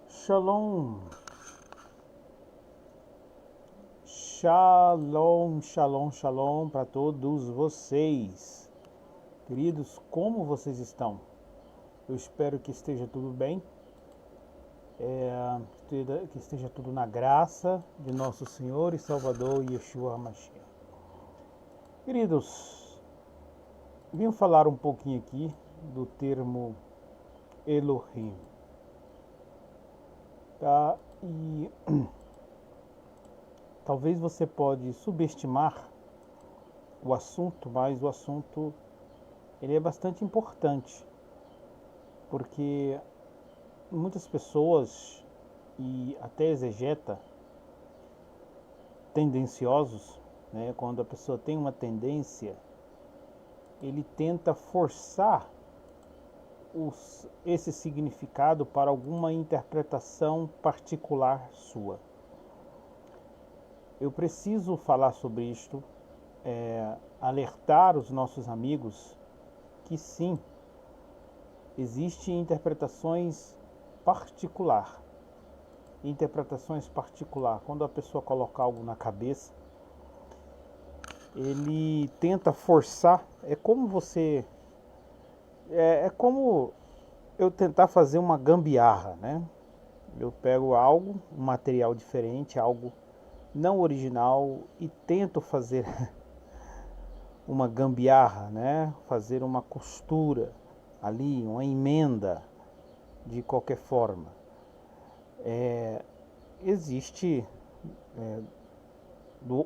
Shalom, shalom, shalom, shalom para todos vocês. Queridos, como vocês estão? Eu espero que esteja tudo bem, que esteja tudo na graça de nosso Senhor e Salvador Yeshua HaMashiach. Queridos, vim falar um pouquinho aqui do termo Elohim. Tá? E talvez você pode subestimar o assunto, mas o assunto ele é bastante importante, porque muitas pessoas e até exegeta tendenciosos, né, quando a pessoa tem uma tendência, ele tenta forçar esse significado para alguma interpretação particular sua. Eu preciso falar sobre isto, alertar os nossos amigos que sim, existem interpretações particular. Quando a pessoa coloca algo na cabeça, ele tenta forçar. É como eu tentar fazer uma gambiarra, né? Eu pego algo, um material diferente, algo não original e tento fazer uma gambiarra, né? Fazer uma costura ali, uma emenda de qualquer forma. Existe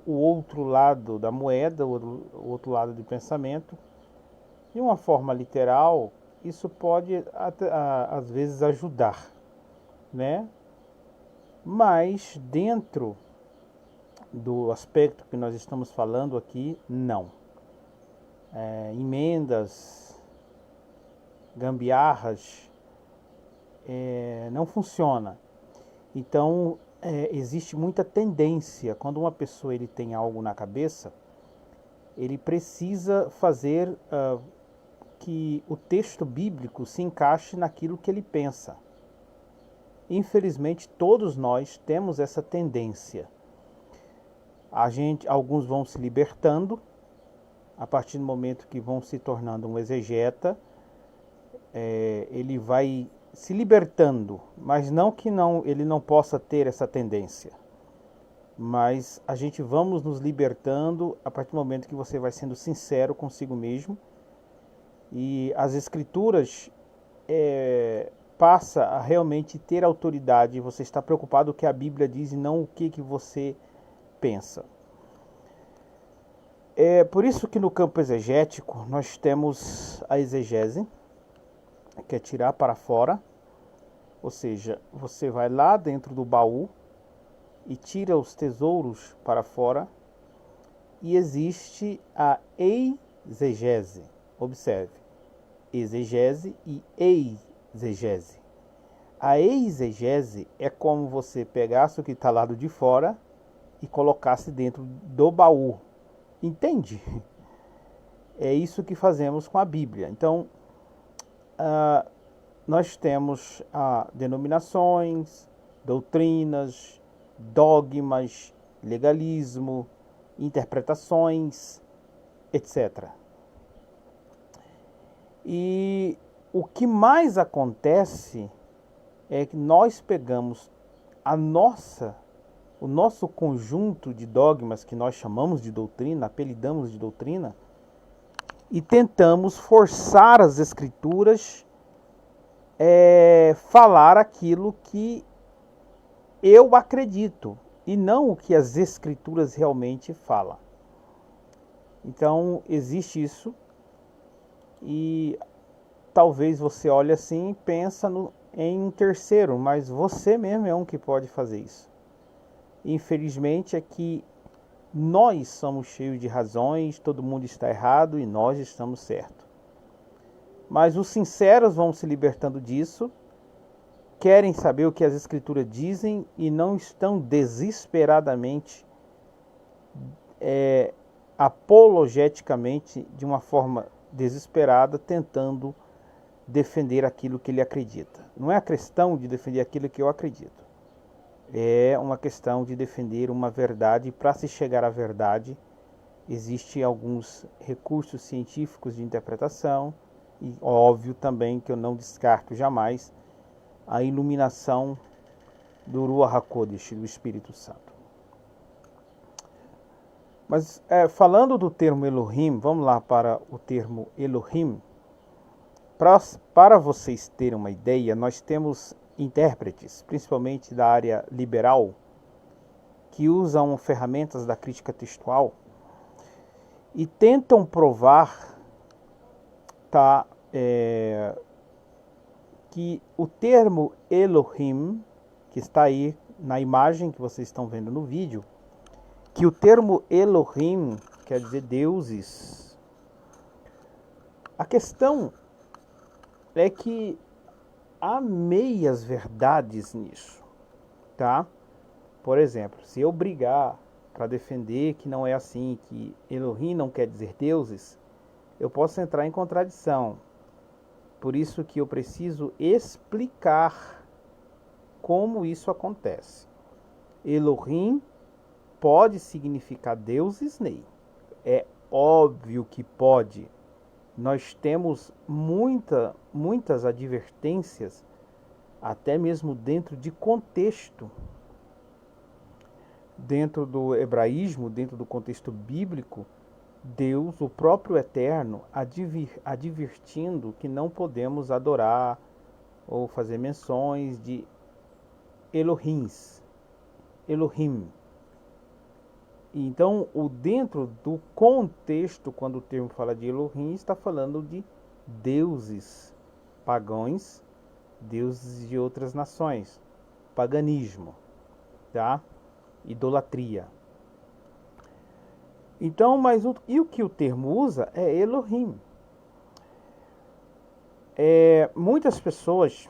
o outro lado da moeda, o outro lado do pensamento. De uma forma literal, isso pode às vezes ajudar, né? Mas dentro do aspecto que nós estamos falando aqui, não. Emendas, gambiarras, não funciona. Então, existe muita tendência, quando uma pessoa ele tem algo na cabeça, ele precisa fazer que o texto bíblico se encaixe naquilo que ele pensa. Infelizmente, todos nós temos essa tendência. Alguns vão se libertando, a partir do momento que vão se tornando um exegeta, ele vai se libertando, mas não que ele não possa ter essa tendência. Mas a gente vamos nos libertando a partir do momento que você vai sendo sincero consigo mesmo. E as escrituras passa a realmente ter autoridade. Você está preocupado com o que a Bíblia diz e não o que você pensa. É por isso que no campo exegético nós temos a exegese, que é tirar para fora. Ou seja, você vai lá dentro do baú e tira os tesouros para fora. E existe a exegese. Observe, exegese e exegese. A exegese é como você pegasse o que está lá de fora e colocasse dentro do baú. Entende? É isso que fazemos com a Bíblia. Então, nós temos denominações, doutrinas, dogmas, legalismo, interpretações, etc. E o que mais acontece é que nós pegamos o nosso conjunto de dogmas que nós chamamos de doutrina, apelidamos de doutrina, e tentamos forçar as escrituras falar aquilo que eu acredito e não o que as escrituras realmente falam. Então existe isso e talvez você olhe assim e pensa em um terceiro, mas você mesmo é um que pode fazer isso. Infelizmente é que nós somos cheios de razões, todo mundo está errado e nós estamos certos. Mas os sinceros vão se libertando disso, querem saber o que as escrituras dizem e não estão desesperadamente, apologeticamente, de uma forma desesperada tentando defender aquilo que ele acredita. Não é a questão de defender aquilo que eu acredito. É uma questão de defender uma verdade. E para se chegar à verdade, existem alguns recursos científicos de interpretação. E óbvio também que eu não descarto jamais a iluminação do Ruach HaKodesh, do Espírito Santo. Mas falando do termo Elohim, vamos lá para o termo Elohim. Para vocês terem uma ideia, nós temos intérpretes, principalmente da área liberal, que usam ferramentas da crítica textual e tentam provar que o termo Elohim, que está aí na imagem que vocês estão vendo no vídeo, que o termo Elohim quer dizer deuses. A questão é que há meias verdades nisso, tá? Por exemplo, se eu brigar para defender que não é assim, que Elohim não quer dizer deuses, eu posso entrar em contradição. Por isso que eu preciso explicar como isso acontece. Elohim pode significar deuses, Ney? É óbvio que pode. Nós temos muitas advertências, até mesmo dentro de contexto. Dentro do hebraísmo, dentro do contexto bíblico, Deus, o próprio Eterno, advertindo que não podemos adorar ou fazer menções de Elohim. Então, dentro do contexto, quando o termo fala de Elohim, está falando de deuses pagãos, deuses de outras nações, paganismo, tá? Idolatria. Então, o que o termo usa é Elohim. Muitas pessoas,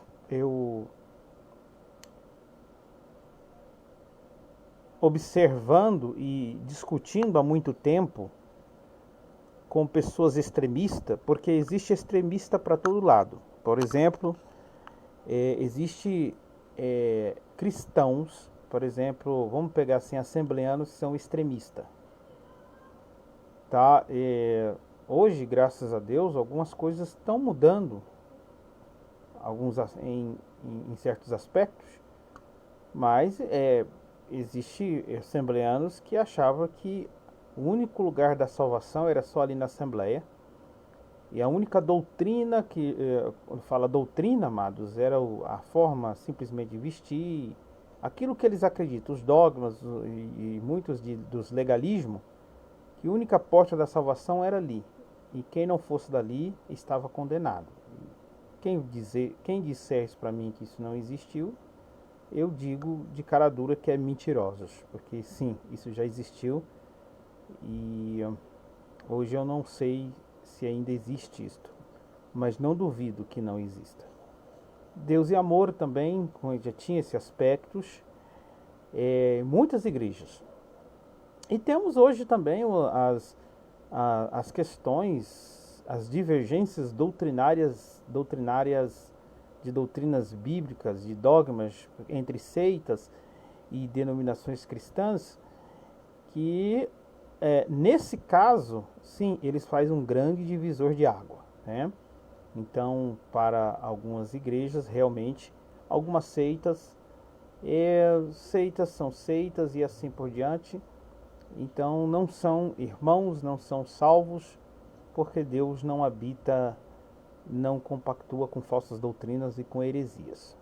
observando e discutindo há muito tempo com pessoas extremistas, porque existe extremista para todo lado. Por exemplo, existe cristãos, por exemplo, vamos pegar assim, assembleanos que são extremistas. Tá? Hoje, graças a Deus, algumas coisas estão mudando, em certos aspectos, mas existe assembleanos que achavam que o único lugar da salvação era só ali na Assembleia, e a única doutrina quando fala doutrina, amados, era a forma simplesmente de vestir, aquilo que eles acreditam, os dogmas e muitos dos legalismos, que a única porta da salvação era ali, e quem não fosse dali estava condenado. Quem disser isso para mim que isso não existiu, eu digo de cara dura que é mentirosos, porque sim, isso já existiu, e hoje eu não sei se ainda existe isto, mas não duvido que não exista. Deus e amor também, já tinha esses aspectos, muitas igrejas. E temos hoje também as questões, as divergências doutrinárias de doutrinas bíblicas, de dogmas entre seitas e denominações cristãs, que nesse caso, sim, eles fazem um grande divisor de água, né? Então, para algumas igrejas, realmente, algumas seitas são seitas e assim por diante. Então, não são irmãos, não são salvos, porque Deus não habita, não compactua com falsas doutrinas e com heresias.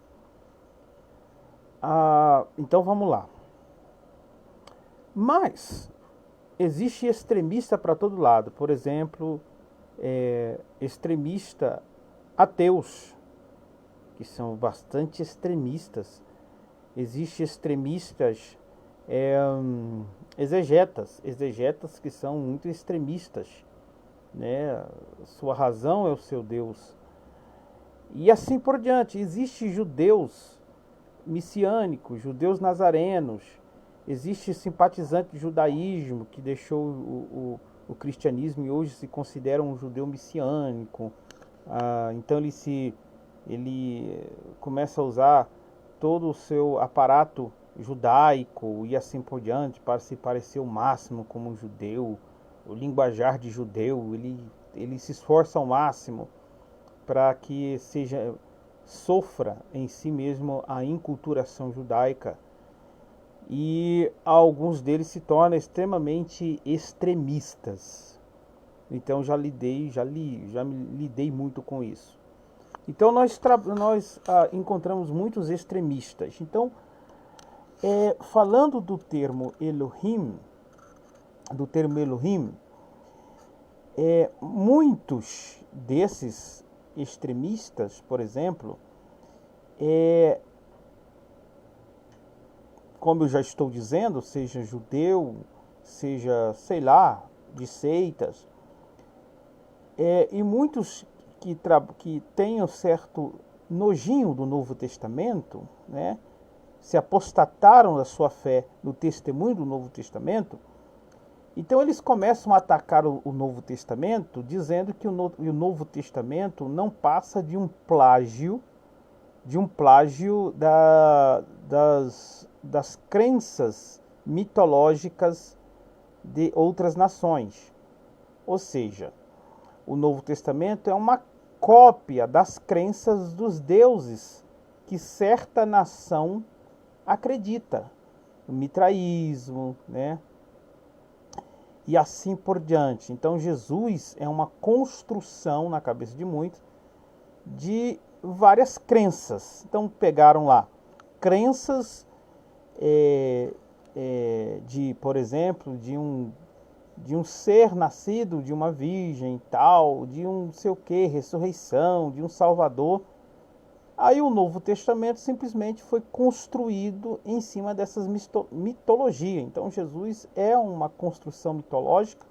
Então, vamos lá. Mas existe extremista para todo lado. Por exemplo, extremista ateus, que são bastante extremistas. Existem extremistas exegetas que são muito extremistas, né? Sua razão é o seu Deus. E assim por diante. Existem judeus messiânicos, judeus nazarenos. Existe simpatizante do judaísmo que deixou o cristianismo e hoje se considera um judeu messiânico. Então ele começa a usar todo o seu aparato judaico e assim por diante para se parecer o máximo como um judeu, o linguajar de judeu. Ele se esforça ao máximo para que sofra em si mesmo a inculturação judaica, e alguns deles se tornam extremamente extremistas. Então já lidei muito com isso. Então nós encontramos muitos extremistas. Então, falando do termo Elohim, muitos desses extremistas, por exemplo, como eu já estou dizendo, seja judeu, seja, sei lá, de seitas, e muitos que tenham certo nojinho do Novo Testamento, né, se apostataram da sua fé no testemunho do Novo Testamento, então eles começam a atacar o Novo Testamento, dizendo que o Novo Testamento não passa de um plágio das crenças mitológicas de outras nações. Ou seja, o Novo Testamento é uma cópia das crenças dos deuses que certa nação acredita. O mitraísmo, né? E assim por diante. Então Jesus é uma construção na cabeça de muitos de várias crenças. Então pegaram lá crenças por exemplo, de um ser nascido de uma virgem tal, de um sei o que, ressurreição, de um salvador. Aí o Novo Testamento simplesmente foi construído em cima dessas mitologias. Então Jesus é uma construção mitológica,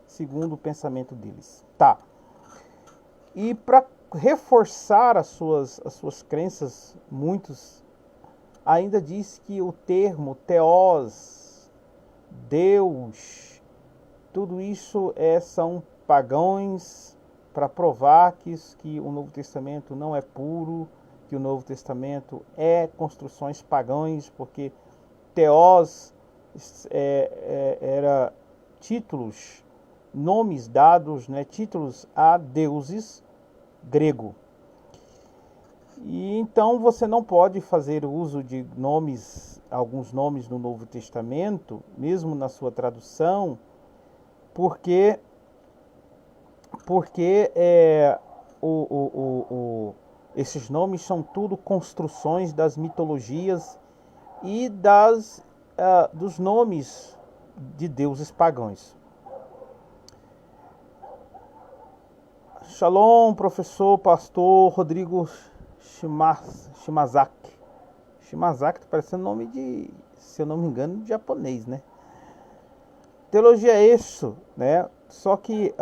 segundo o pensamento deles. Tá. E para reforçar as suas crenças, muitos ainda diz que o termo Theos, Deus, tudo isso são pagãos, para provar que o Novo Testamento não é puro, que o Novo Testamento é construções pagãs, porque Theos era títulos, nomes dados, né, títulos a deuses grego. E então você não pode fazer uso de alguns nomes do Novo Testamento, mesmo na sua tradução, porque esses nomes são tudo construções das mitologias e dos nomes de deuses pagãos. Shalom, professor, pastor Rodrigo Shimazaki. Shimazaki tá parecendo nome de, se eu não me engano, de japonês, né? Teologia é isso, né? Só que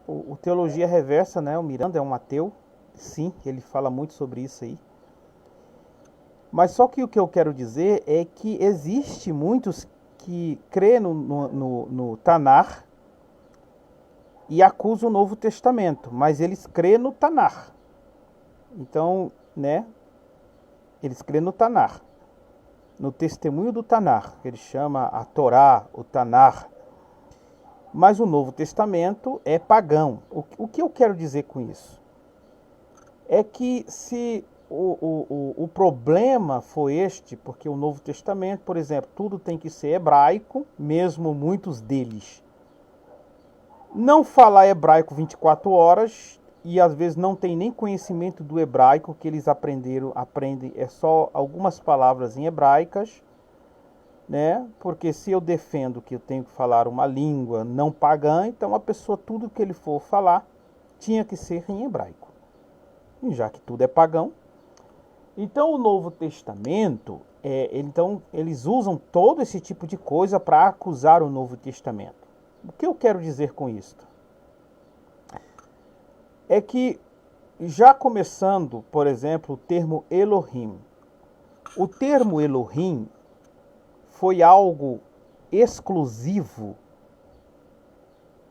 o Teologia Reversa, né? O Miranda é um ateu, sim, ele fala muito sobre isso aí. Mas só que o que eu quero dizer é que existe muitos que crê no Tanar e acusam o Novo Testamento, mas eles crê no Tanar. Então, né? Eles crê no Tanar, no testemunho do Tanar, que ele chama a Torá, o Tanar. Mas o Novo Testamento é pagão. O que eu quero dizer com isso? É que se o problema foi porque o Novo Testamento, por exemplo, tudo tem que ser hebraico, mesmo muitos deles não falar hebraico 24 horas, e às vezes não tem nem conhecimento do hebraico, que eles aprendem só algumas palavras em hebraicas, né? Porque se eu defendo que eu tenho que falar uma língua não pagã, então a pessoa, tudo que ele for falar, tinha que ser em hebraico. E já que tudo é pagão, então o Novo Testamento, então eles usam todo esse tipo de coisa para acusar o Novo Testamento. O que eu quero dizer com isso? É que, já começando, por exemplo, o termo Elohim. O termo Elohim foi algo exclusivo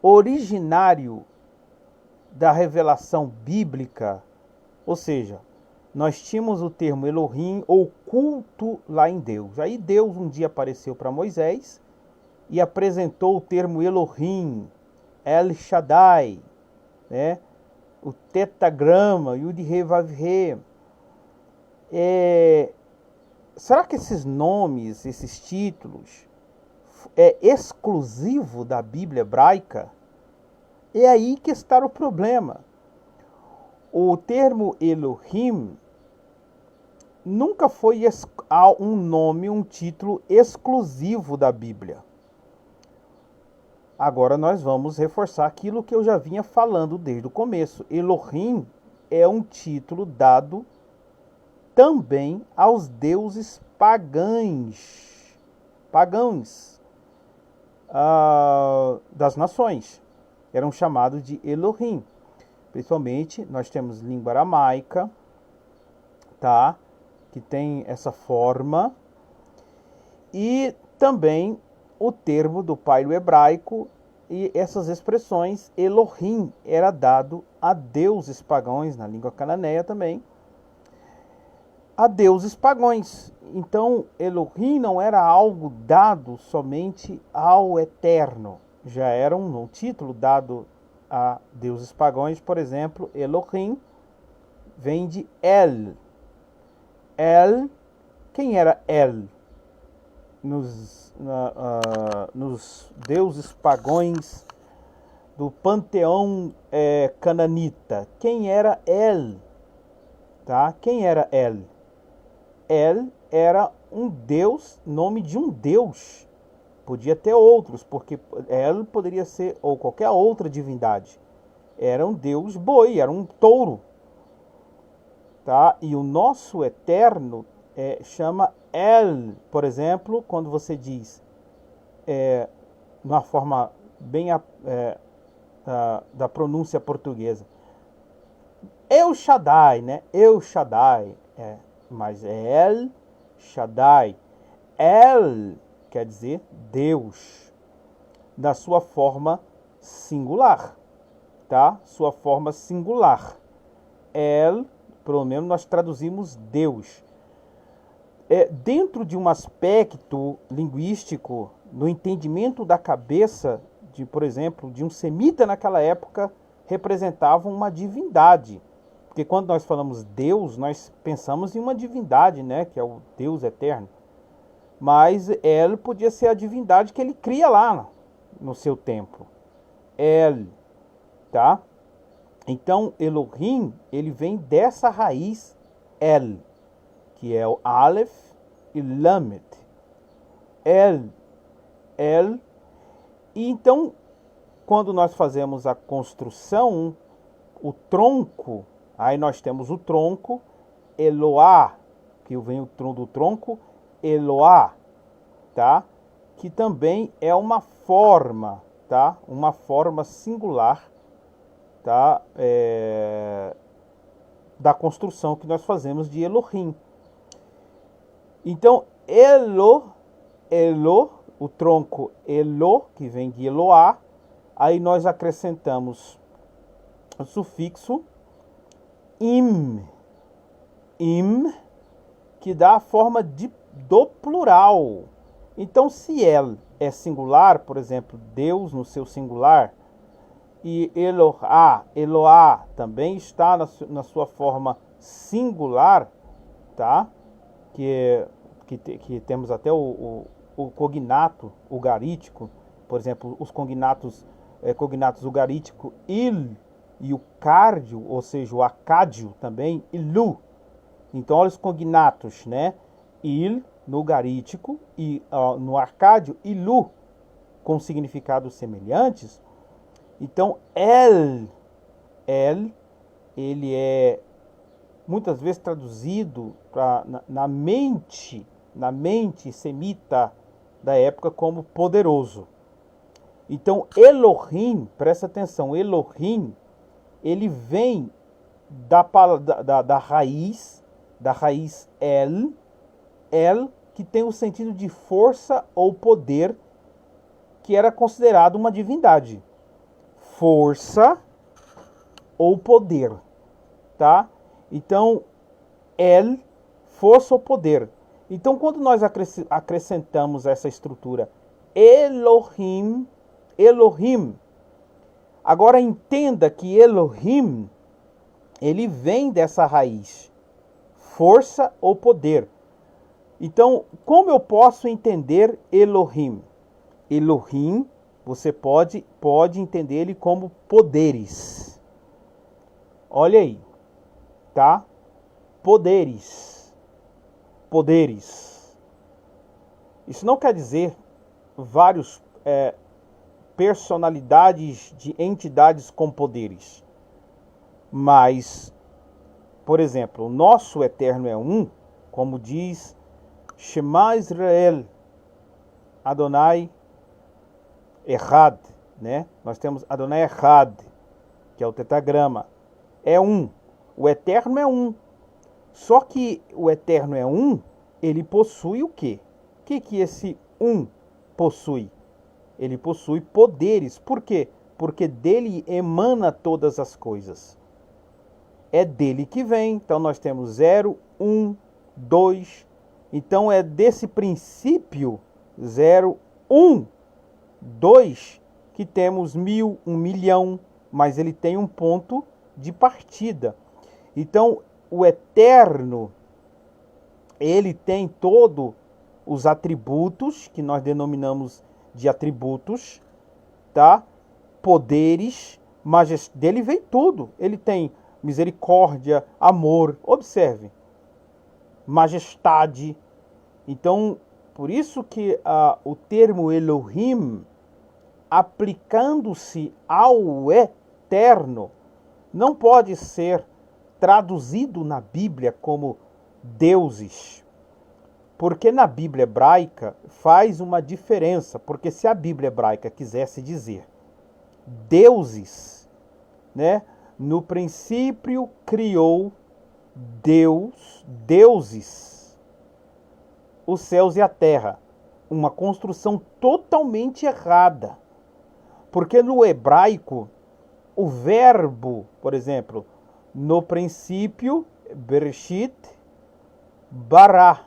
originário da revelação bíblica, ou seja, nós tínhamos o termo Elohim, ou culto lá em Deus. Aí Deus um dia apareceu para Moisés e apresentou o termo Elohim, El Shaddai, né? O tetagrama, Yud-He-Vav-He. Será que esses nomes, esses títulos, é exclusivo da Bíblia hebraica? É aí que está o problema. O termo Elohim nunca foi um nome, um título exclusivo da Bíblia. Agora nós vamos reforçar aquilo que eu já vinha falando desde o começo. Elohim é um título dado também aos deuses pagãos das nações. Eram chamados de Elohim. Principalmente, nós temos língua aramaica, tá? Que tem essa forma. E também o termo do pairo hebraico, e essas expressões, Elohim, era dado a deuses pagãos, na língua cananeia também, a deuses pagãos. Então, Elohim não era algo dado somente ao Eterno, já era um título dado a deuses pagãos. Por exemplo, Elohim vem de El. El, quem era El? Nos deuses pagãos do panteão cananita. Quem era El? Tá? Quem era El? El era um deus, nome de um deus. Podia ter outros, porque El poderia ser, ou qualquer outra divindade. Era um deus boi, era um touro. Tá? E o nosso Eterno chama El. Por exemplo, quando você diz, numa forma bem da pronúncia portuguesa, El Shaddai, né? El Shaddai, mas é El Shaddai. El quer dizer Deus, da sua forma singular, tá? Sua forma singular. El, pelo menos nós traduzimos Deus. Dentro de um aspecto linguístico, no entendimento da cabeça, por exemplo, de um semita naquela época, representavam uma divindade. Porque quando nós falamos Deus, nós pensamos em uma divindade, né, que é o Deus eterno. Mas El podia ser a divindade que ele cria lá no seu templo. El, tá? Então, Elohim, ele vem dessa raiz El, que é o Aleph e Lamed. El. E então, quando nós fazemos a construção, o tronco, aí nós temos o tronco, Eloá, que vem do tronco, Eloá, tá? Que também é uma forma, tá? Uma forma singular, tá? Da construção que nós fazemos de Elohim. Então, Elo, o tronco Elo, que vem de Eloá, aí nós acrescentamos o sufixo im, que dá a forma do plural. Então, se El é singular, por exemplo, Deus no seu singular, e Eloá também está na sua forma singular, tá? Que temos até o cognato ugarítico, por exemplo, os cognatos ugarítico il, e o cardio, ou seja, o acádio também, ilu. Então, olha os cognatos, né? Il no ugarítico e no arcádio, ilu, com significados semelhantes. Então, ele é muitas vezes traduzido na mente semita da época como poderoso. Então, Elohim, presta atenção, Elohim, ele vem da raiz El, que tem o sentido de força ou poder, que era considerado uma divindade. força ou poder, tá? Então, El, força ou poder. Então, quando nós acrescentamos essa estrutura Elohim, Elohim, agora entenda que Elohim, ele vem dessa raiz, força ou poder. Então, como eu posso entender Elohim? Elohim, você pode entender ele como poderes. Olha aí, tá? Poderes. Poderes. Isso não quer dizer vários personalidades de entidades com poderes. Mas, por exemplo, o nosso Eterno é um, como diz Shema Israel, Adonai Echad, né? Nós temos Adonai Echad, que é o tetragrama. É um. O Eterno é um. Só que o Eterno é um, ele possui o quê? O que esse um possui? Ele possui poderes. Por quê? Porque dele emana todas as coisas. É dele que vem. Então nós temos 0, 1, 2. Então é desse princípio 0, 1, 2 que temos 1000, 1 milhão. Mas ele tem um ponto de partida. Então o Eterno, ele tem todos os atributos, que nós denominamos de atributos, tá? Poderes, dele vem tudo. Ele tem misericórdia, amor, observe, majestade. Então, por isso que o termo Elohim, aplicando-se ao Eterno, não pode ser traduzido na Bíblia como deuses. Porque na Bíblia hebraica faz uma diferença. Porque se a Bíblia hebraica quisesse dizer deuses, né? No princípio criou Deus, deuses, os céus e a terra. Uma construção totalmente errada. Porque no hebraico, o verbo, por exemplo, no princípio, Bereshit, Bará.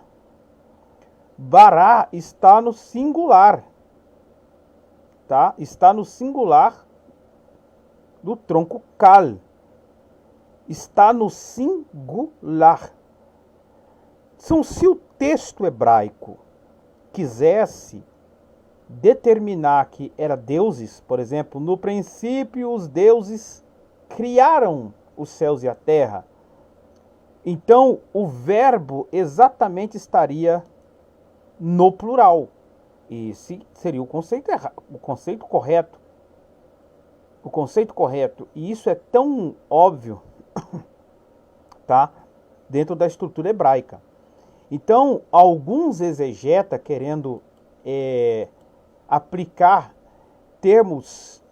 Bará está no singular, tá? Está no singular do tronco Kal. Está no singular. Então, se o texto hebraico quisesse determinar que era deuses, por exemplo, no princípio os deuses criaram os céus e a terra, então o verbo exatamente estaria no plural. Esse seria o conceito correto. O conceito correto. E isso é tão óbvio, tá? Dentro da estrutura hebraica. Então, alguns exegetas querendo aplicar termos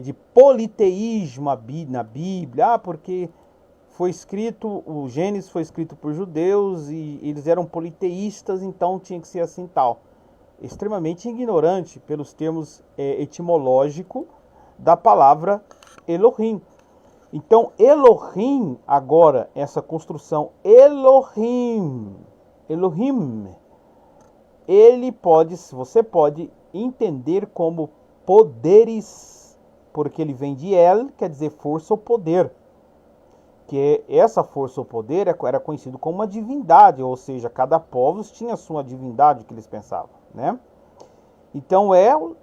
de politeísmo na Bíblia, porque foi escrito, o Gênesis foi escrito por judeus e eles eram politeístas, então tinha que ser assim tal. Extremamente ignorante pelos termos etimológicos da palavra Elohim. Então, Elohim, agora, essa construção Elohim, você pode entender como poderes, porque ele vem de El, quer dizer força ou poder. Que essa força ou poder era conhecido como uma divindade, ou seja, cada povo tinha a sua divindade que eles pensavam, né? Então, El,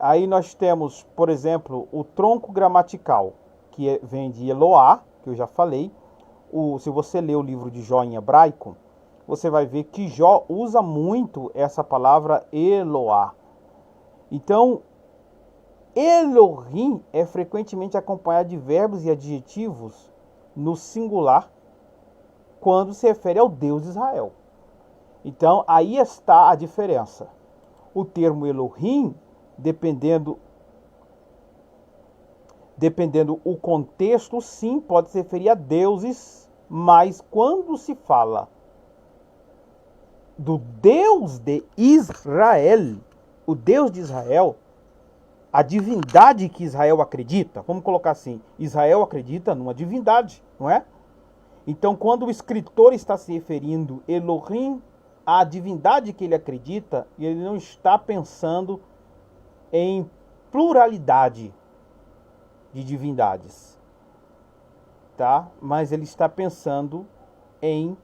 aí nós temos, por exemplo, o tronco gramatical, que vem de Eloá, que eu já falei. Se você ler o livro de Jó em hebraico, você vai ver que Jó usa muito essa palavra Eloá. Então, Elohim é frequentemente acompanhado de verbos e adjetivos no singular quando se refere ao Deus de Israel. Então, aí está a diferença. O termo Elohim, dependendo o contexto, sim, pode se referir a deuses, mas quando se fala do Deus de Israel, o Deus de Israel, a divindade que Israel acredita. Vamos colocar assim, Israel acredita numa divindade, não é? Então, quando o escritor está se referindo Elohim à divindade que ele acredita, ele não está pensando em pluralidade de divindades, tá? Mas ele está pensando em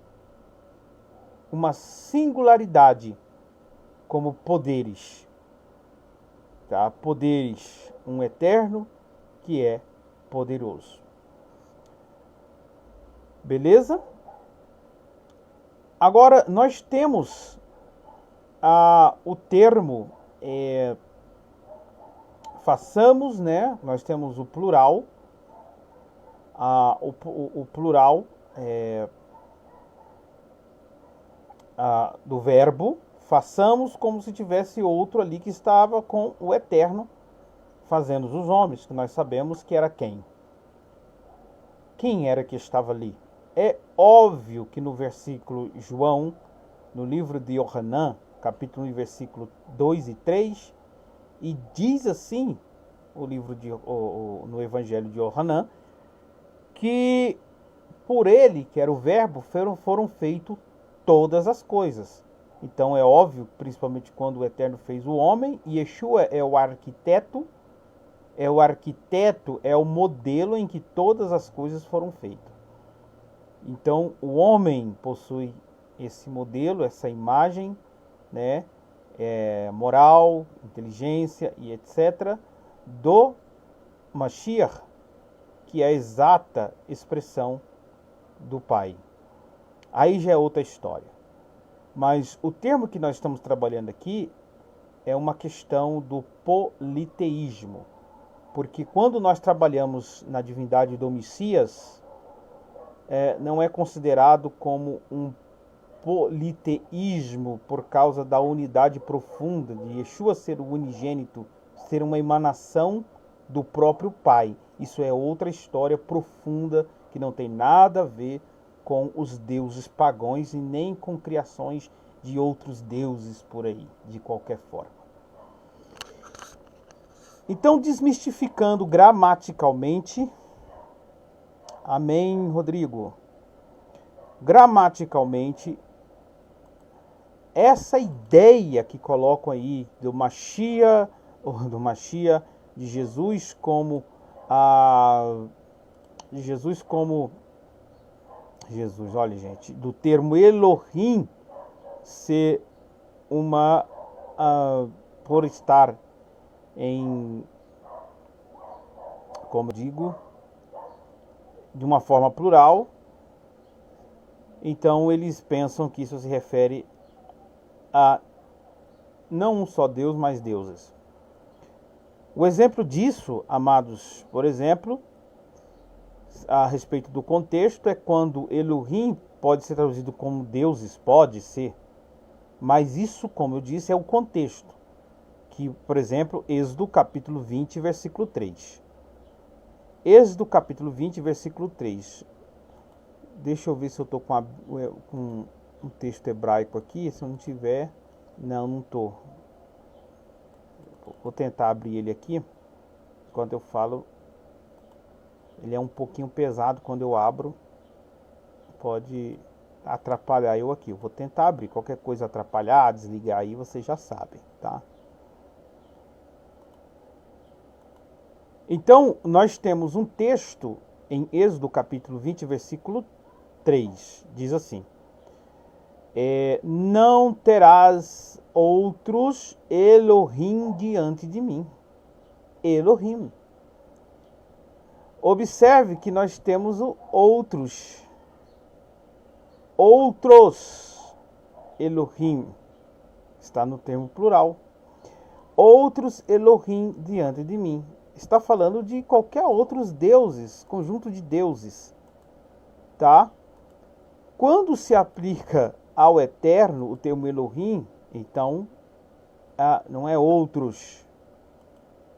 uma singularidade como poderes, tá? Poderes, um eterno que é poderoso. Beleza? Agora, nós temos o termo façamos, né? Nós temos o plural, o plural do verbo, façamos, como se tivesse outro ali que estava com o eterno fazendo os homens, que nós sabemos que era quem? Quem era que estava ali? É óbvio que no versículo João, no livro de Yohanan, capítulo 1, versículo 2 e 3, e diz assim, no Evangelho de Yohanan, que por ele, que era o verbo, foram feitas todas as coisas. Então é óbvio, principalmente quando o Eterno fez o homem, Yeshua é o arquiteto, é o modelo em que todas as coisas foram feitas. Então o homem possui esse modelo, essa imagem, né, moral, inteligência e etc., do Mashiach, que é a exata expressão do Pai. Aí já é outra história. Mas o termo que nós estamos trabalhando aqui é uma questão do politeísmo. Porque quando nós trabalhamos na divindade do Messias, não é considerado como um politeísmo por causa da unidade profunda de Yeshua ser o unigênito, ser uma emanação do próprio Pai. Isso é outra história profunda que não tem nada a ver com os deuses pagãos e nem com criações de outros deuses por aí, de qualquer forma. Então, desmistificando gramaticalmente, amém, Rodrigo? Gramaticalmente, essa ideia que colocam aí do Mashiach, de Jesus como olha gente, do termo Elohim ser por estar em, como digo, de uma forma plural, então eles pensam que isso se refere a não um só Deus, mas deuses. O exemplo disso, amados, por exemplo, a respeito do contexto, é quando Elohim pode ser traduzido como deuses, pode ser, mas isso, como eu disse, é o contexto. Que, por exemplo, Êxodo capítulo 20, versículo 3. Êxodo capítulo 20, versículo 3. Deixa eu ver se eu estou com um texto hebraico aqui. Se eu não tiver, não estou. Vou tentar abrir ele aqui. Enquanto eu falo, ele é um pouquinho pesado quando eu abro. Pode atrapalhar eu aqui. Eu vou tentar abrir. Qualquer coisa atrapalhar, desligar aí, vocês já sabem, tá? Então, nós temos um texto em Êxodo capítulo 20, versículo 3. Diz assim: não terás outros Elohim diante de mim. Elohim. Observe que nós temos o outros Elohim. Está no termo plural. Outros Elohim diante de mim. Está falando de qualquer outros deuses, conjunto de deuses, tá? Quando se aplica ao eterno o termo Elohim, então não é outros,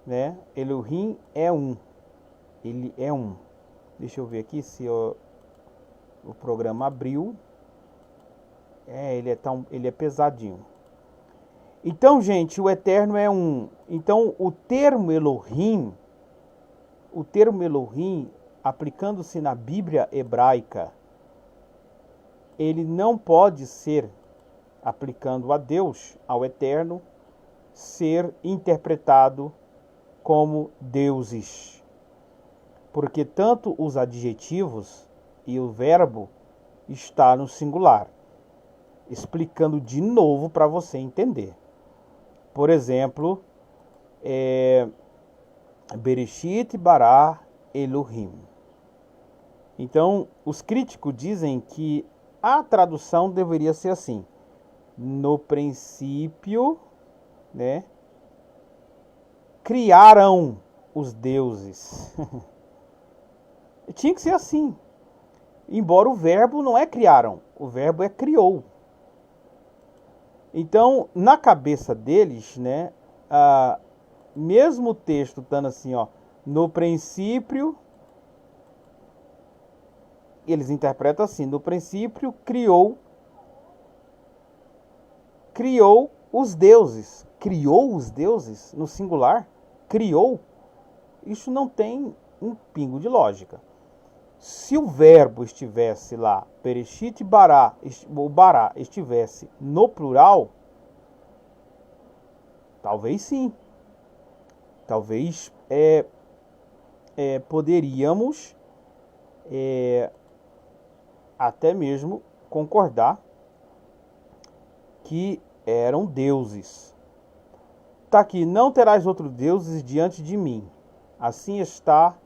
né? Elohim é um, ele é um. Deixa eu ver aqui se o programa abriu. Ele é pesadinho. Então, gente, o Eterno é um. Então, o termo Elohim, aplicando-se na Bíblia hebraica, ele não pode ser, aplicando a Deus, ao Eterno, ser interpretado como deuses. Porque tanto os adjetivos e o verbo está no singular. Explicando de novo para você entender. Por exemplo, Bereshit bara Elohim. Então, os críticos dizem que a tradução deveria ser assim: no princípio, né, criaram os deuses. Tinha que ser assim. Embora o verbo não é criaram, o verbo é criou. Então, na cabeça deles, né, mesmo o texto estando assim, ó, no princípio, eles interpretam assim: no princípio criou os deuses. Criou os deuses no singular? Criou? Isso não tem um pingo de lógica. Se o verbo estivesse lá, Bereshit bara, o bara estivesse no plural, talvez sim. Talvez poderíamos até mesmo concordar que eram deuses. Está aqui: não terás outros deuses diante de mim. Assim está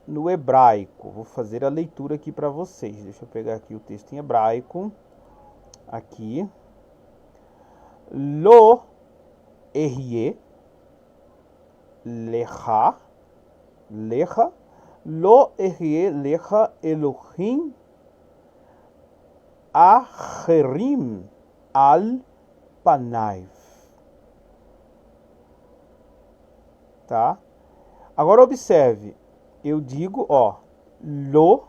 no hebraico. Vou fazer a leitura aqui para vocês. Deixa eu pegar aqui o texto em hebraico. Aqui. Lo erie lecha lo erie lecha Elohim acherim al panaiv. Tá? Agora observe, eu digo, ó, lo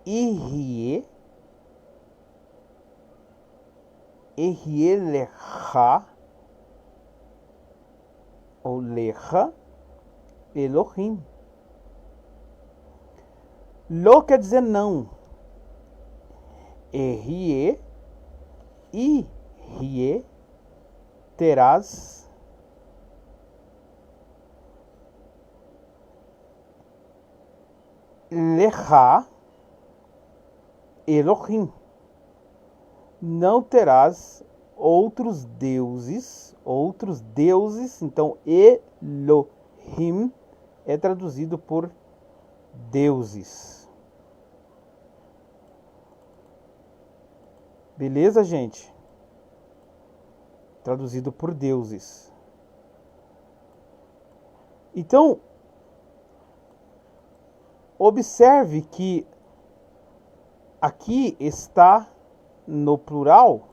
irie lecha ou lecha Elohim. Lo quer dizer não. Erie terás lecha Elohim. Não terás outros deuses. Então Elohim é traduzido por deuses. Beleza, gente? Traduzido por deuses. Então, observe que aqui está no plural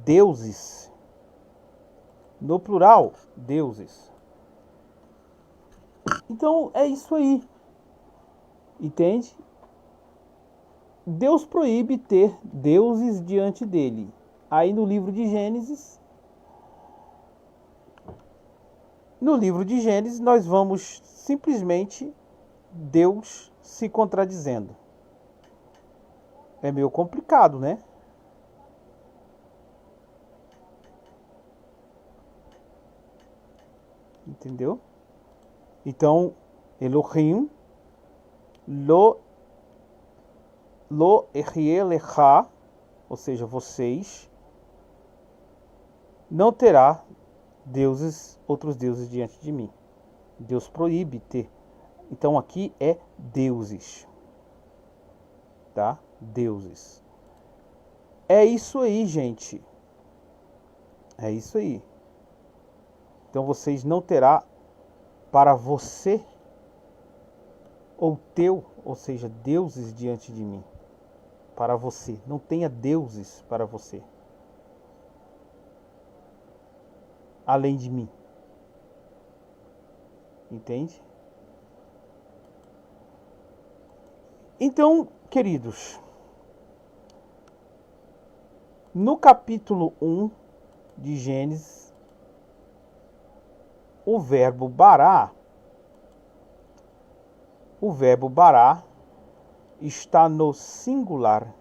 deuses. No plural, deuses. Então é isso aí. Entende? Deus proíbe ter deuses diante dele. Aí no livro de Gênesis, nós vamos simplesmente Deus se contradizendo. É meio complicado, né? Entendeu? Então, Elohim, lo erie lecha, ou seja, vocês, não terá outros deuses diante de mim. Deus proíbe ter. Então aqui é deuses. Tá? Deuses. É isso aí, gente. É isso aí. Então vocês não terá para você ou teu, ou seja, deuses diante de mim. Para você. Não tenha deuses para você. Além de mim. Entende? Então, queridos, No capítulo 1 de Gênesis, o verbo bará está no singular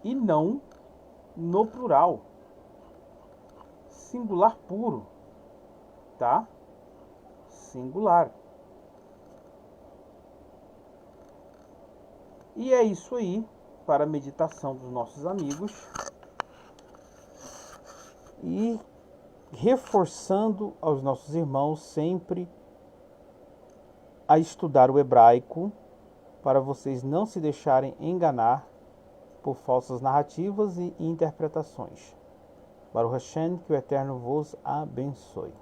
e não no plural. Singular puro, tá? Singular. E é isso aí para a meditação dos nossos amigos. E reforçando aos nossos irmãos sempre a estudar o hebraico, para vocês não se deixarem enganar por falsas narrativas e interpretações. Baruch Hashem, que o Eterno vos abençoe.